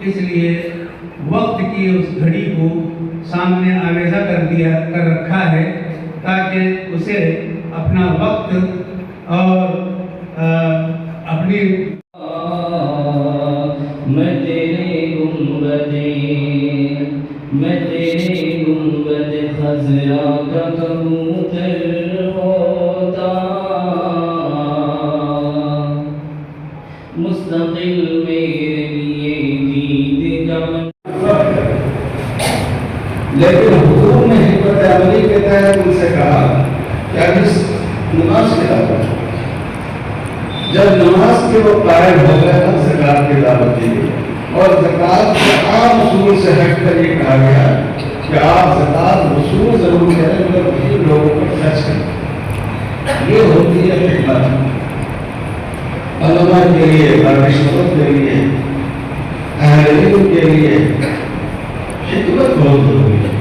اس لیے وقت کی اس گھڑی کو سامنے آویزہ کر رکھا ہے تاکہ اسے اپنا وقت اور اپنی میں تیرے گنبد خضرا کا کبوتر ہوتا، مستقل میرے لیے دید کا لیکن حضور نے حکمت عملی کے تحت ان سے کہا کہ اب اس نماز کی دعوت، جب نماز کے وہ قائل ہو گئے تب زکات کی دعوت دی گئی، اور زکات کے عام اصول سے ہٹ کر یہ کہا گیا کہ آپ زکات وصول ضرور کریں مگر وہی لوگوں پر خرچ کریں۔ یہ ہوتی ہے حکمت علماء کے لیے، دانشوروں کے لیے، اہل علم کے لیے حکمت بہت ضروری ہے،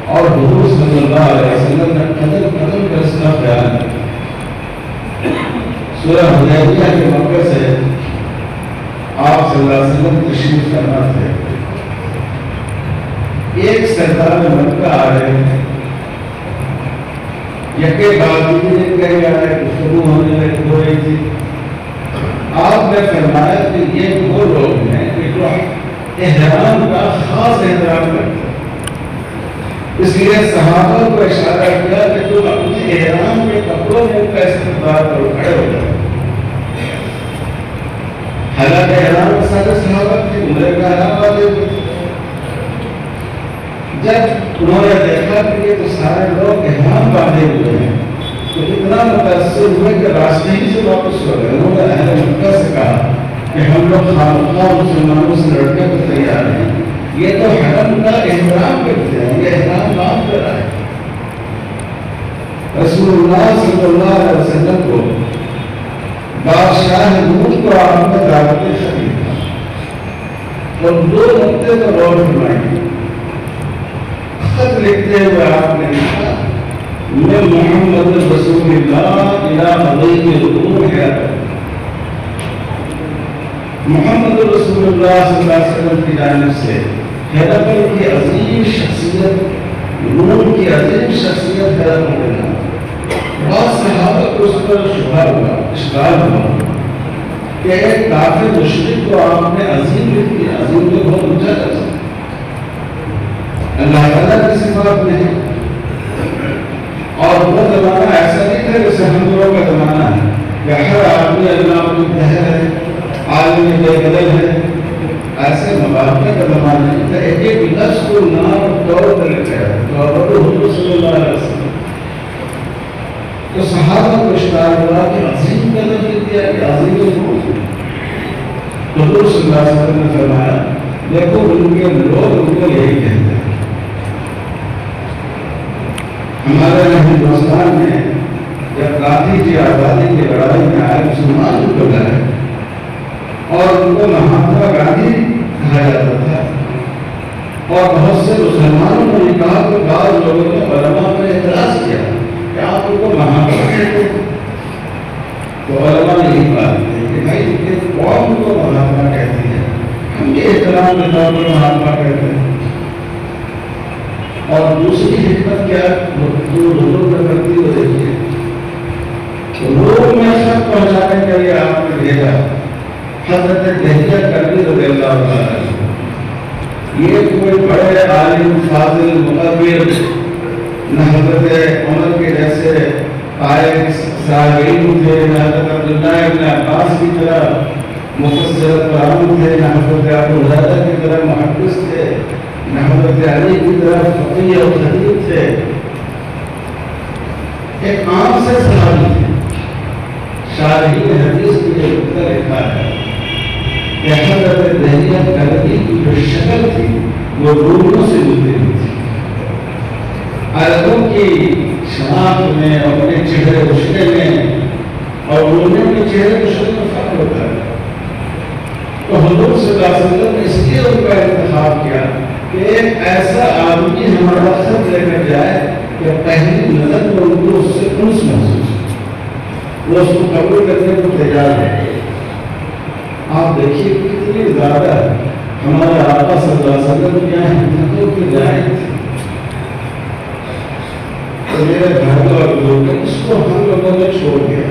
اور حضور صلی اللہ علیہ وسلم نے قدم قدم پر اس کا بیان سورہ حدیبیہ کے موقع سے آپ صلی اللہ علیہ وسلم تشریف فرما تھے، ایک سردار مکہ آ رہے ہیں، یکے بعد دوسرے کہیں آ رہے، گفتگو ہونے لگی ہو رہی تھی، آپ نے فرمایا کہ یہ وہ لوگ ہیں کہ جو احرام کا خاص احترام کرتے ہیں، اس لیے صحابہ کو اشارہ کیا کہ تم اپنے احرام کے کپڑوں میں کا استقبال کرو، کھڑے ہو جاؤ۔ حالانکہ احرام کے سارے صحابہ تھے، عمرے کا احرام والے تھے، جب انہوں نے دیکھا کہ یہ تو سارے لوگ احرام باندھے ہوئے ہیں تو اتنا متاثر ہوئے کہ راستے ہی سے واپس ہو گئے۔ انہوں نے اہل مکہ سے کہا کہ ہم لوگ خامخواہ مسلمانوں سے لڑنے کو تیار ہیں، یہ تو حرم کا احترام کرتے ہیں، یہ احترام معاف کر رہا ہے۔ رسول اللہ صلی اللہ علیہ وسلم کو بادشاہ نوح کو آپ نے دعوت خرید اور 2 ہفتے کا دور فرمائی، خط لکھتے ہوئے آپ نے لکھا میں محمد رسول اللہ الى مضیق الروح ہے، محمد رسول اللہ صلی اللہ علیہ وسلم کی جانب سے ہرقل کی عظیم شخصیت، روم کی عظیم شخصیت ہرقل کے نام، بعض صحابہ کو اس پر شبہ ہوا، اشکال ہوا کہ ایک کافر مشرک کو آپ نے عظیم لکھ دیا، عظیم تو بہت اونچا لفظ ہے، اللہ تعالیٰ کی صفات میں ہے، اور وہ زمانہ ایسا نہیں تھا جیسے ہم لوگوں کا زمانہ ہے کہ ہر آدمی اللہ متحر ہے، عالم بے بدل ہے، ایسے مبارکہ کا زمانہ نہیں تھا، ایک ایک لفظ کو نام طور پر لکھا ہے تو حضور صلی اللہ علیہ وسلم تو صحابہ کو اشکال ہوا کہ عظیم کا لفظ لکھ دیا کہ عظیم حضور صلی اللہ علیہ وسلم نے فرمایا دیکھو ان کے لوگ ان کو یہی کہتے ہیں۔ ہمارے ہندوستان میں جب گاندھی جی آزادی کی لڑائی میں آئے مسلمان کو گئے اور ان کو مہاتما گاندھی کہا جاتا تھا، اور بہت سے مسلمانوں نے یہ کہا کہ بعض لوگوں نے علماء پر اعتراض کیا کہ آپ ان کو مہاتما کہتے ہیں، تو علماء نے یہی بات کی کہ بھائی یہ قوم کو مہاتما کہتی ہے، ہم یہ احترام کے طور پر مہاتما کہتے ہیں۔ اور دوسری حکمت کیا جو حضور نے کرتی وہ دیکھیے، روم میں خط پہنچانے کے لیے آپ نے بھیجا حضرت دہیہ کربی رضی اللہ عنہ، یہ کوئی بڑے عالم فاضل مقبر نہ حضرت عمر کے جیسے قائد صاحب علم تھے، نہ حضرت عبداللہ ابن عباس کی طرح مفسر قرآن تھے، نہ حضرت ابو ہریرہ کی طرح محدث تھے، نہ حضرت علی کی طرح فقیہ و خطیب تھے، ایک عام سے صحابی تھے۔ شارحین حدیث کی جو نقطہ لکھا ہے کہ حضرت دہیہ کربی کی جو شکل تھی وہ رومیوں سے ملتی ہوئی تھی، عربوں کی شناخت میں، اپنے چہرے اشرے میں اور رومیوں کے چہرے اشرے میں فرق ہوتا ہے، تو حضور صلی اللہ علیہ وسلم نے اس لیے ان کا انتخاب کیا کہ ایک ایسا آدمی ہمارا خط لے کر جائے کہ پہلی نظر میں ان کو اس سے انس محسوس، وہ اس کو قبول کرنے کو تیار ہے۔ آپ دیکھیے کتنی زیادہ ہمارے آقا صلی اللہ علیہ وسلم کیا ہمتوں کی لائق تھی. تو میرے گھر اور لوگ اس کو ہم لوگوں نے چھوڑ دیا.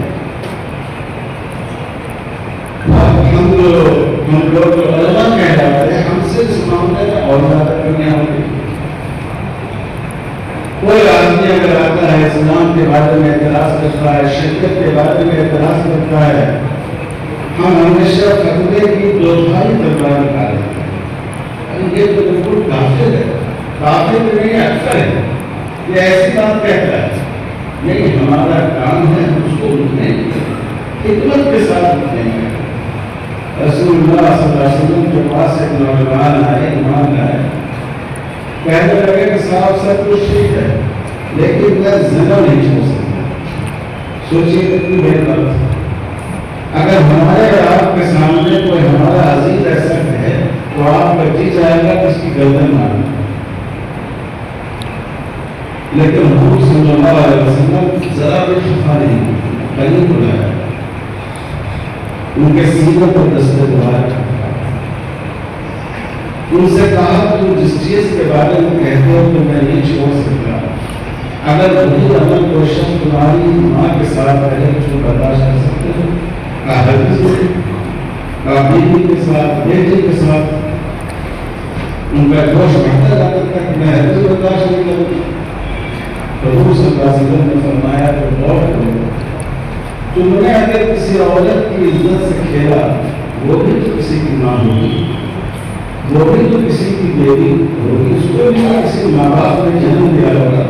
ہم لوگ علماء کہہ رہے ہیں ہم سے اس معاملے میں اور زیادہ دنیا ہوگی. کوئی آدمی اگر آتا ہے اسلام کے بارے میں اعتراض کرتا ہے, شریعت کے بارے میں اعتراض کرتا ہے, ہم ہمیشہ فتوے کی دوسرائی تلوار نکالتے ہیں. یہ تو بالکل کافر ہے, کافر نہیں اکثر ہے, یہ ایسی بات کہتا ہے. نہیں, ہمارا کام ہے اس کو اٹھنے حکمت کے ساتھ اٹھنے میں. رسول اللہ صلی اللہ علیہ وسلم کے پاس ایک نوجوان آئے, ایمان لائے, کہنے لگے کہ صاحب سب کچھ ٹھیک ہے لیکن میں زنا نہیں چھوڑ سکتا. سوچیے کتنی بڑی بات. اگر ہمارے آپ کے سامنے کوئی ہمارا عزیز ایسا ہے تو آپ کا جی جائے گا کہ اس کی گردن مارنا. لیکن حضور صلی اللہ علیہ وسلم ذرا بھی خفا نہیں, کہیں بلایا, ان کے سینے پر دستے دعائیں, ان سے کہا تم جس چیز کے بارے میں کہتے ہو تو میں نہیں چھوڑ سکتا. اگر وہی عمل کوئی شخص تمہاری ماں کے ساتھ کرے تو برداشت کر سکتے ہو؟ بیوی کے ساتھ, بیٹے کے ساتھ ان کا جوش بڑھتا جاتا تھا کہ میں ہرگز برداشت نہیں کروں. حضور صلی اللہ علیہ وسلم نے فرمایا تو غور کرو, تم نے اگر کسی عورت کی عزت سے کھیلا وہ بھی تو کسی کی ماں ہوگی, وہ بھی تو کسی کی بیوی ہوگی, اس کو بھی کسی ماں باپ نے جنم دیا ہوگا.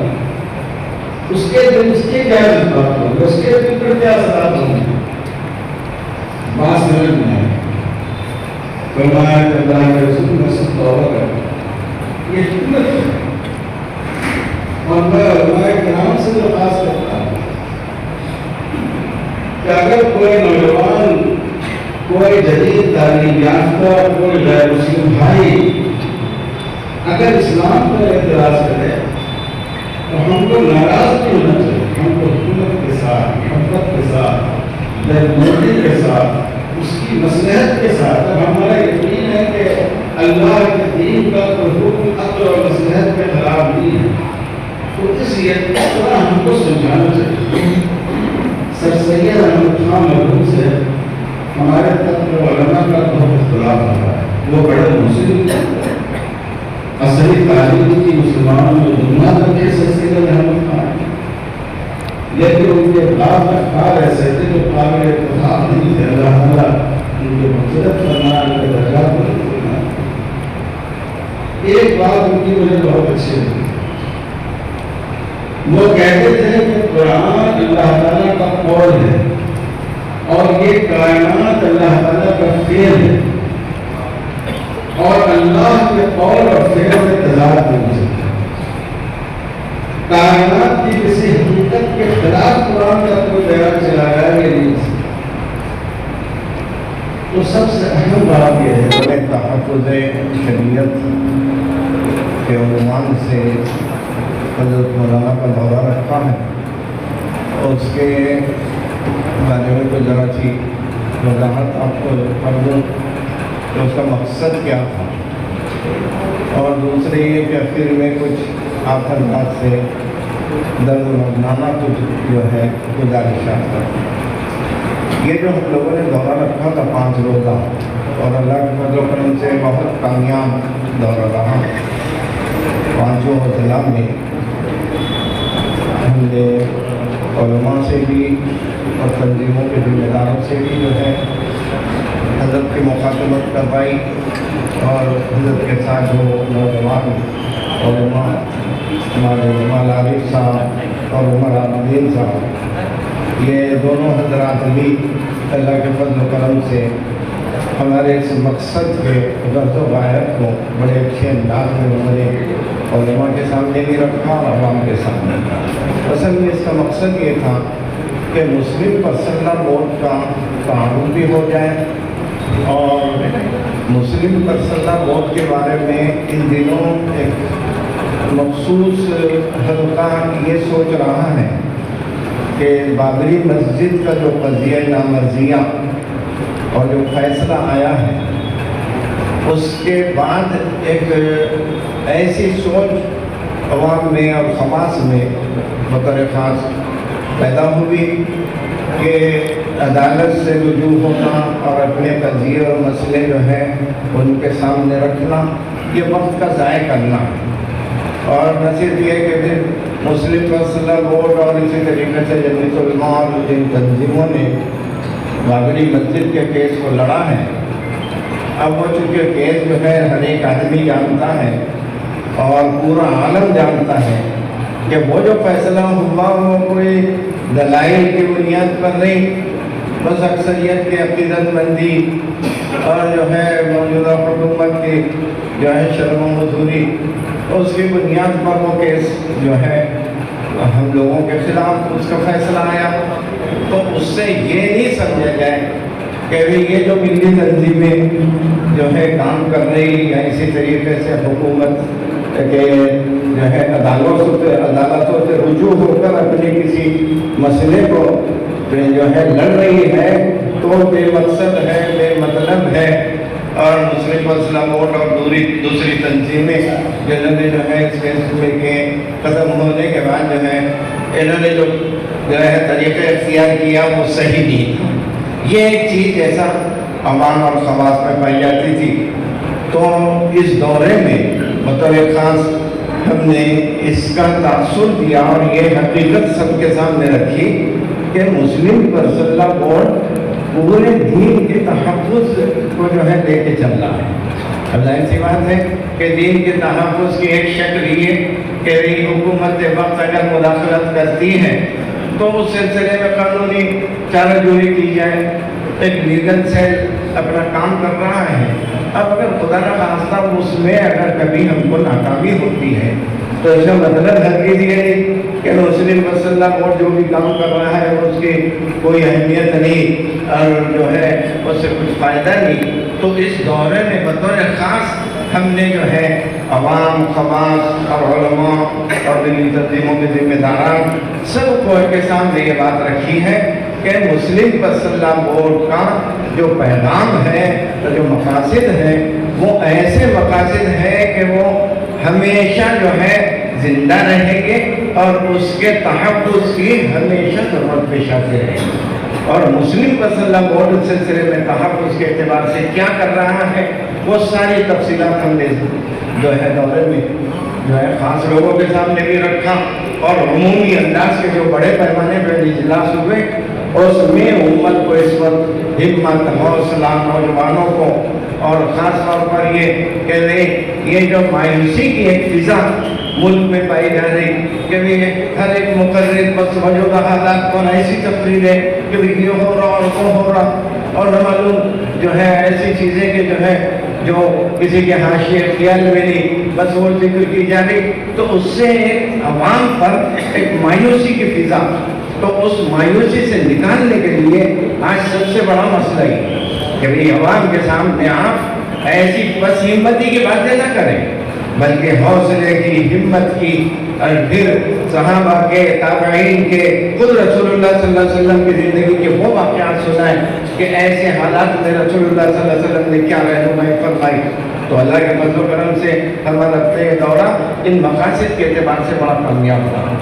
اس کے کیا جذبات ہوں گے, اس کے دل پر کیا اثرات ہوں گے. بات سمجھ میں آئی. فرمایا کہ اللہ کے رسول میں سب توبہ کرتا, یہ حکمت ہے. اور میں علماء کرام سے درخواست کرتا ہوں کہ اگر کوئی نوجوان, کوئی جدید تعلیم یافتہ, کوئی غیر مسلم بھائی اگر اسلام پر اعتراض کرے تو ہم کو ناراض نہیں ہونا چاہیے. ہم کو حکومت کے ساتھ, محبت کے ساتھ, درگزری کے ساتھ, اس کی مصلحت کے ساتھ. اب ہمارا یقین ہے کہ اللہ کے دین کا کوئی حکم عقل اور مصلحت کے خلاف نہیں ہے, تو اس طرح ہم کو سمجھانا چاہیے. سر سید احمد خان مرحوم سے ہمارے تک علماء کا بہت اختلاف رہا ہے. وہ بڑے مسلم اصلی تعلیم کی مسلمانوں میں دنیا تک کے سر سید احمد خان, لیکن ان کے بعد افکار ایسے تھے جو قابل اتفاق نہیں تھے. اللہ تعالیٰ ان کے مغفرت فرمائے, ان کے درجات بلند فرمائے. ایک بات ان کی مجھے بہت اچھی لگی. وہ کہتے تھے کہ قرآن اللہ تعالیٰ کا قول ہے اور یہ کائنات اللہ تعالیٰ کا فعل ہے, اور اللہ کے قول اور فعل میں تضاد نہیں ہو سکتا. کائنات کی کسی حقیقت کے خلاف قرآن کا کوئی بیان چلایا یہ نہیں ہو سکتا. تو سب سے اہم بات یہ ہے تحفظ شریعت کے عنوان سے حضرت مولانا کا دورہ رکھا ہے, اور اس کے بارے میں تو ذرا سی وضاحت آپ کو کر دوں کہ اس کا مقصد کیا تھا, اور دوسرے یہ کہ آخر میں کچھ آپ حضرات سے درد مندانہ کچھ جو ہے گزارشات کریں. یہ جو ہم لوگوں نے دورہ رکھا تھا 5 روزہ, اور اللہ کے فضل و کرم سے بہت کامیاب دورہ رہا. 5 ضلع میں ہم نے علماء سے بھی اور تنظیموں کے ذمہ داروں سے بھی جو ہے حضرت کی مخاطبت کروائی, اور حضرت کے ساتھ جو نوجوان علماء ہمارے جمال عارف صاحب اور عمر الدین صاحب, یہ دونوں حضرات بھی اللہ کے فضل و کرم سے ہمارے اس مقصد کے غرض و غایت کو بڑے اچھے انداز میں انہوں نے علماء کے سامنے بھی رکھا اور عوام کے سامنے. اصل میں اس کا مقصد یہ تھا کہ مسلم پرسنل ووٹ کا تعارف بھی ہو جائے, اور مسلم پرسنل ووٹ کے بارے میں ان دنوں ایک مخصوص حلقہ یہ سوچ رہا ہے کہ بابری مسجد کا جو قضیہ نامرضیہ اور جو فیصلہ آیا ہے اس کے بعد ایک ایسی سوچ عوام میں اور خواص میں بطور خاص پیدا ہوئی کہ عدالت سے رجوع ہونا اور اپنے قضیے اور مسئلے جو ہیں ان کے سامنے رکھنا یہ وقت کا ضائع کرنا، اور نہ صرف یہ کہ پھر مسلم فیصلہ بورڈ اور اسی طریقے سے جمعیت علماء اور جن تنظیموں نے بابری مسجد کے کیس کو لڑا ہے، اب وہ چونکہ کیس جو ہے ہر ایک آدمی جانتا ہے اور پورا عالم جانتا ہے کہ وہ جو فیصلہ ہوا وہ کوئی دلائل کی بنیاد پر نہیں، بس اکثریت کی عقیدت مندی اور جو ہے موجودہ حکومت کی جو ہے شرم و مزدوری، اس کی بنیاد پر وہ کیس جو ہے ہم لوگوں کے خلاف اس کا فیصلہ آیا۔ تو اس سے یہ نہیں سمجھا جائے کہ یہ جو ملی تنظیمیں جو ہے کام کر رہی یا اسی طریقے سے حکومت کے جو ہے عدالتوں سے رجوع ہو کر اپنے کسی مسئلے کو جو ہے لڑ رہی ہے تو بے مقصد ہے، بے مطلب ہے، اور مسلم فیصلہ بورڈ اور دوسری تنظیمیں جنہوں نے جو ہے اس فیصلے کے ختم ہونے کے بعد جو ہے انہوں نے جو ہے طریقہ اختیار کیا وہ صحیح نہیں تھا۔ یہ ایک چیز ایسا عوام اور خواص میں پائی جاتی تھی، تو اس دورے میں بطور خاص ہم نے اس کا تاثر دیا اور یہ حقیقت سب کے سامنے رکھی کہ مسلم فیصلہ بورڈ پورے دین کے تحفظ کو جو ہے لے کے چل رہا ہے۔ اب ظاہر سی بات ہے کہ دین کے تحفظ کی ایک شکل یہ کہ حکومت وقت اگر مداخلت کرتی ہے تو اس سلسلے میں قانونی چارہ جوئی کی جائے، ایک لیگل سیل اپنا کام کر رہا ہے۔ اب اگر خدا نہ خواستہ اس میں اگر کبھی ہم کو ناکامی ہوتی ہے تو اس کا مطلب ہرگز یہ نہیں کہ مسلم فیصلہ بورڈ جو بھی کام کر رہا ہے اس کی کوئی اہمیت نہیں اور جو ہے اس سے کچھ فائدہ نہیں۔ تو اس دورے میں بطور خاص ہم نے جو ہے عوام، خواص اور علماء اور دینی تنظیموں کے ذمہ داران سب کو کے سامنے یہ بات رکھی ہے کہ مسلم فیصلہ بورڈ کا جو پیغام ہے، جو مقاصد ہیں، وہ ایسے مقاصد ہیں کہ وہ ہمیشہ جو ہے زندہ رہیں گے اور اس کے تحفظ کی ہمیشہ ضرورت پیش آتی رہے گی۔ اور مسلم فیصلہ بورڈ اس سلسلے میں تحفظ کے اعتبار سے کیا کر رہا ہے وہ ساری تفصیلات ہم نے جو ہے دورے میں جو ہے خاص لوگوں کے سامنے بھی رکھا، اور عمومی انداز کے جو بڑے پیمانے پر اجلاس ہوئے اس میں امت کو اس وقت ہمت، حوصلہ، نوجوانوں کو، اور خاص طور پر یہ کہ یہ جو مایوسی کی ایک فضا ملک میں پائی جا رہی کہ ہر ایک مقرر بس موجودہ حالات پر ایسی تقریر ہے کہ یہ ہو رہا اور وہ ہو رہا، اور نہ معلوم جو ہے ایسی چیزیں کہ جو ہے جو کسی کے حاشیے خیال میں نہیں بس وہ ذکر کی جا رہی، تو اس سے عوام پر ایک مایوسی کی فضا، تو اس مایوسی سے نکالنے کے لیے آج سب سے بڑا مسئلہ یہ کہ بھئی عوام کے سامنے آپ ایسی بس ہمتی کی باتیں نہ کریں بلکہ حوصلے کی، ہمت کی، اور پھر صحابہ کے، تابعین کے، خود رسول اللہ صلی اللہ علیہ وسلم کی زندگی کے وہ واقعات سنائیں کہ ایسے حالات میں رسول اللہ صلی اللہ علیہ وسلم نے کیا رہنمائی فرمائی۔ تو اللہ کے فضل و کرم سے ہمارا دورہ ان مقاصد کے اعتبار سے بڑا کامیاب رہا۔